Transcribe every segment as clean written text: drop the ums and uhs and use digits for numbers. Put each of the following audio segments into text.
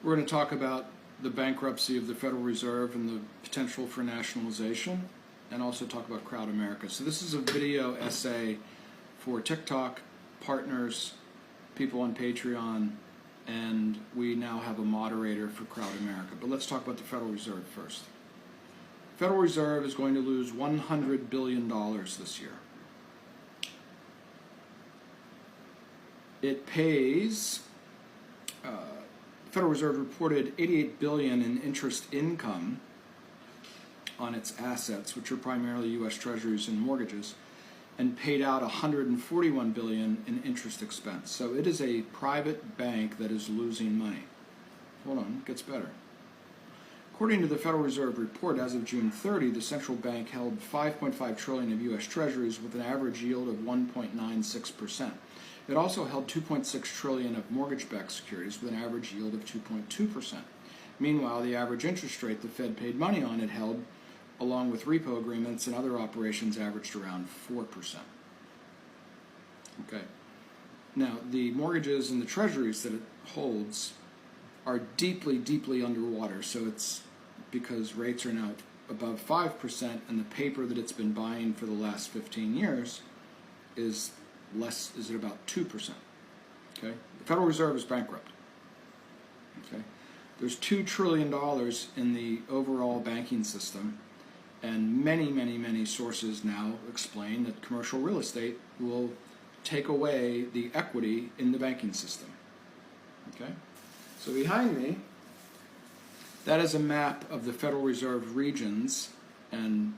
We're going to talk about the bankruptcy of the Federal Reserve and the potential for nationalization, and also talk about Crowd America. So this is a video essay for TikTok partners, people on Patreon, and we now have a moderator for Crowd America. But let's talk about the Federal Reserve first. The Federal Reserve is going to lose $100 billion this year. It pays, the Federal Reserve reported $88 billion in interest income on its assets, which are primarily U.S. Treasuries and mortgages, and paid out $141 billion in interest expense. So it is a private bank that is losing money. Hold on, it gets better. According to the Federal Reserve report, as of June 30, the central bank held $5.5 trillion of U.S. Treasuries with an average yield of 1.96%. It also held $2.6 trillion of mortgage-backed securities with an average yield of 2.2%. Meanwhile, the average interest rate the Fed paid money on it held, along with repo agreements and other operations, averaged around 4%. Okay. Now, the mortgages and the treasuries that it holds are deeply, deeply underwater. So it's because rates are now above 5%, and the paper that it's been buying for the last 15 years is at about 2%. Okay? The Federal Reserve is bankrupt. Okay? There's $2 trillion in the overall banking system, and many, many, many sources now explain that commercial real estate will take away the equity in the banking system. Okay? So behind me, that is a map of the Federal Reserve regions and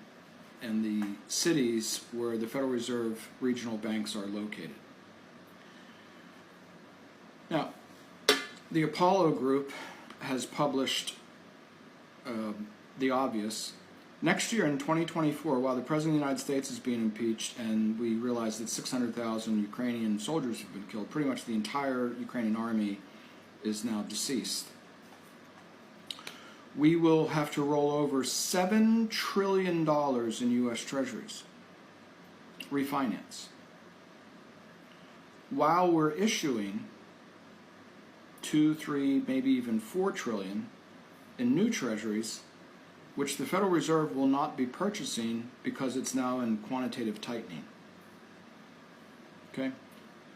the cities where the Federal Reserve regional banks are located. Now, the Apollo Group has published the obvious. Next year in 2024, while the President of the United States is being impeached and we realize that 600,000 Ukrainian soldiers have been killed, pretty much the entire Ukrainian army is now deceased, we will have to roll over $7 trillion in U.S. Treasuries, refinance, while we're issuing 2, 3, maybe even 4 trillion in new treasuries, which the Federal Reserve will not be purchasing because it's now in quantitative tightening. Okay?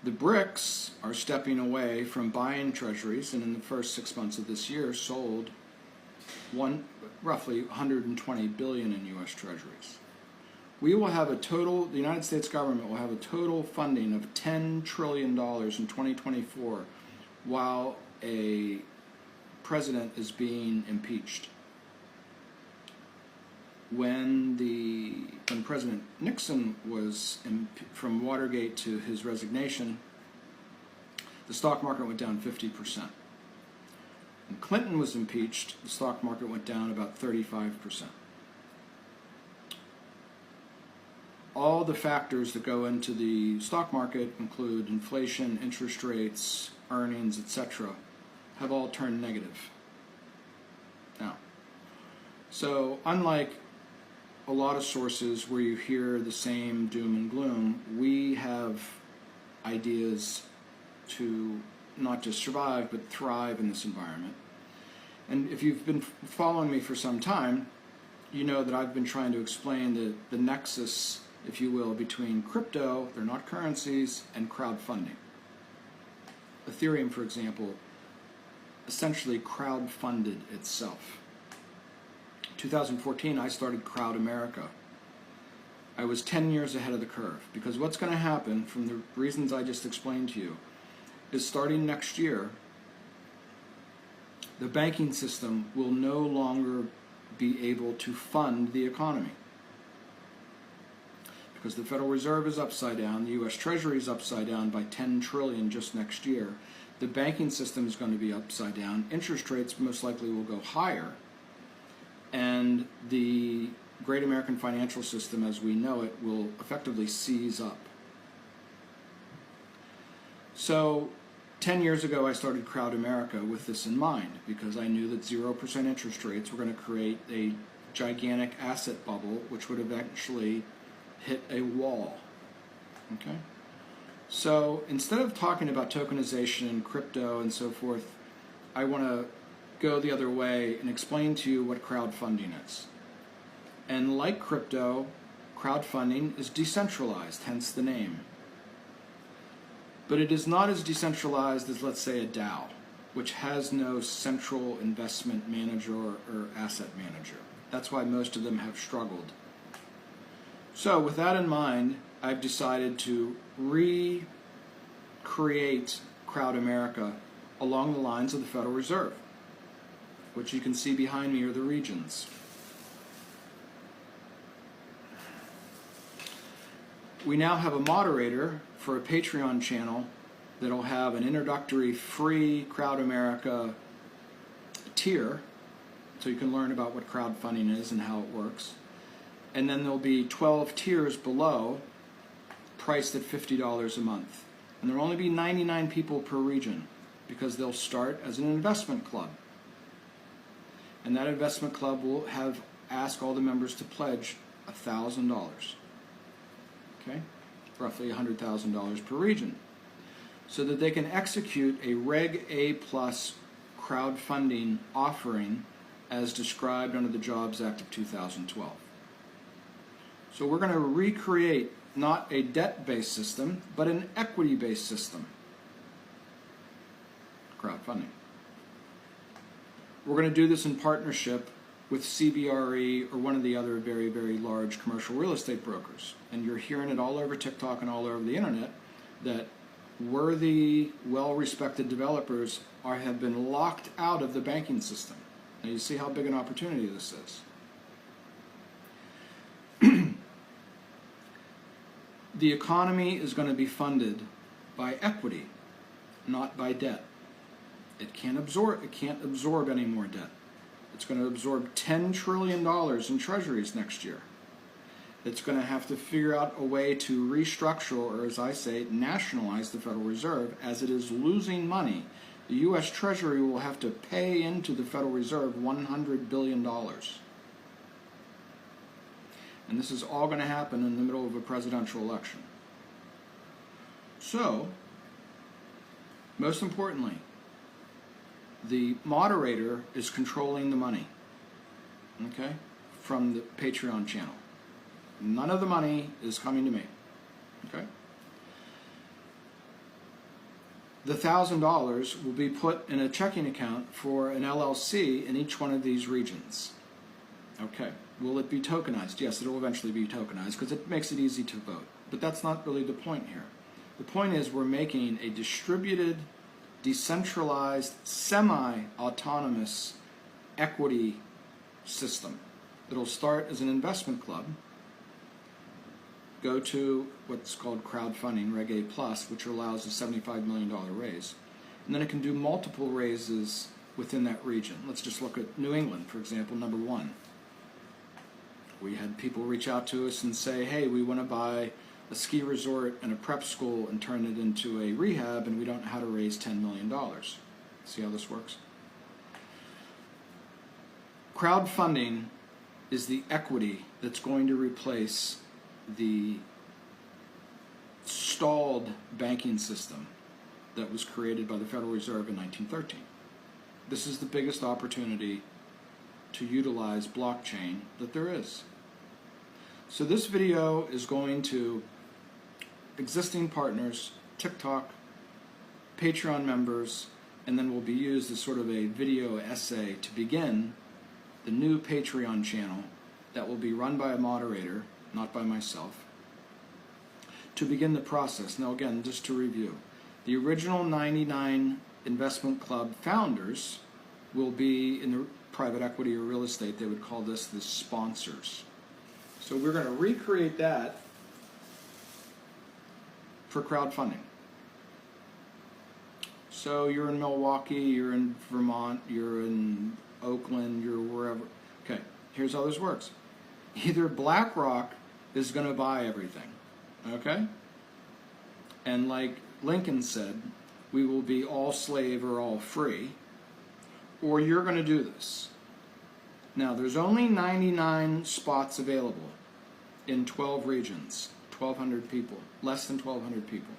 The BRICS are stepping away from buying treasuries, and in the first 6 months of this year sold roughly $120 billion in U.S. Treasuries. We will have the United States government will have a total funding of $10 trillion in 2024 while a president is being impeached. When President Nixon was from Watergate to his resignation, the stock market went down 50%. When Clinton was impeached, the stock market went down about 35%. All the factors that go into the stock market include inflation, interest rates, earnings, etc., have all turned negative. Now, so unlike a lot of sources where you hear the same doom and gloom, we have ideas to not just survive, but thrive in this environment. And if you've been following me for some time, you know that I've been trying to explain the nexus, if you will, between crypto, they're not currencies, and crowdfunding. Ethereum, for example, essentially crowdfunded itself. 2014, I started Crowd America. I was 10 years ahead of the curve, because what's going to happen, from the reasons I just explained to you, is starting next year, the banking system will no longer be able to fund the economy. Because the Federal Reserve is upside down, the U.S. Treasury is upside down by $10 trillion just next year. The banking system is going to be upside down. Interest rates most likely will go higher. And the great American financial system as we know it will effectively seize up. So 10 years ago I started Crowd America with this in mind, because I knew that 0% interest rates were going to create a gigantic asset bubble which would eventually hit a wall. Okay? So instead of talking about tokenization and crypto and so forth, I want to go the other way and explain to you what crowdfunding is. And like crypto, crowdfunding is decentralized, hence the name. But it is not as decentralized as, let's say, a DAO, which has no central investment manager or asset manager. That's why most of them have struggled. So with that in mind, I've decided to recreate Crowd America along the lines of the Federal Reserve, which you can see behind me are the regions. We now have a moderator for a Patreon channel that'll have an introductory free Crowd America tier, so you can learn about what crowdfunding is and how it works. And then there'll be 12 tiers below, priced at $50 a month. And there'll only be 99 people per region, because they'll start as an investment club. And that investment club will ask all the members to pledge $1,000. Okay? Roughly $100,000 per region. So that they can execute a Reg A plus crowdfunding offering as described under the Jobs Act of 2012. So we're going to recreate not a debt-based system, but an equity-based system. Crowdfunding. We're going to do this in partnership with CBRE or one of the other very, very large commercial real estate brokers. And you're hearing it all over TikTok and all over the internet that worthy, well-respected developers have been locked out of the banking system. Now you see how big an opportunity this is. The economy is going to be funded by equity, not by debt. It can't absorb any more debt. It's going to absorb $10 trillion in treasuries next year. It's going to have to figure out a way to restructure, or as I say, nationalize the Federal Reserve as it is losing money. The U.S. Treasury will have to pay into the Federal Reserve $100 billion. And this is all going to happen in the middle of a presidential election. So, most importantly, the moderator is controlling the money, okay, from the Patreon channel. None of the money is coming to me, okay? The $1,000 will be put in a checking account for an LLC in each one of these regions. Okay. Will it be tokenized? Yes, it will eventually be tokenized because it makes it easy to vote. But that's not really the point here. The point is we're making a distributed, decentralized, semi-autonomous equity system that'll start as an investment club, go to what's called crowdfunding, Reg A+, which allows a $75 million raise, and then it can do multiple raises within that region. Let's just look at New England, for example, number one. We had people reach out to us and say, hey, we want to buy a ski resort and a prep school and turn it into a rehab, and we don't know how to raise $10 million. See how this works? Crowdfunding is the equity that's going to replace the stalled banking system that was created by the Federal Reserve in 1913. This is the biggest opportunity to utilize blockchain that there is. So this video is going to existing partners, TikTok, Patreon members, and then will be used as sort of a video essay to begin the new Patreon channel that will be run by a moderator, not by myself, to begin the process. Now again, just to review, the original 99 investment club founders will be in the private equity or real estate. They would call this the sponsors. So we're going to recreate that for crowdfunding. So you're in Milwaukee, you're in Vermont, you're in Oakland, you're wherever. Okay, here's how this works. Either BlackRock is going to buy everything, okay? And like Lincoln said, we will be all slave or all free, or you're going to do this. Now, there's only 99 spots available in 12 regions, 1,200 people, less than 1,200 people.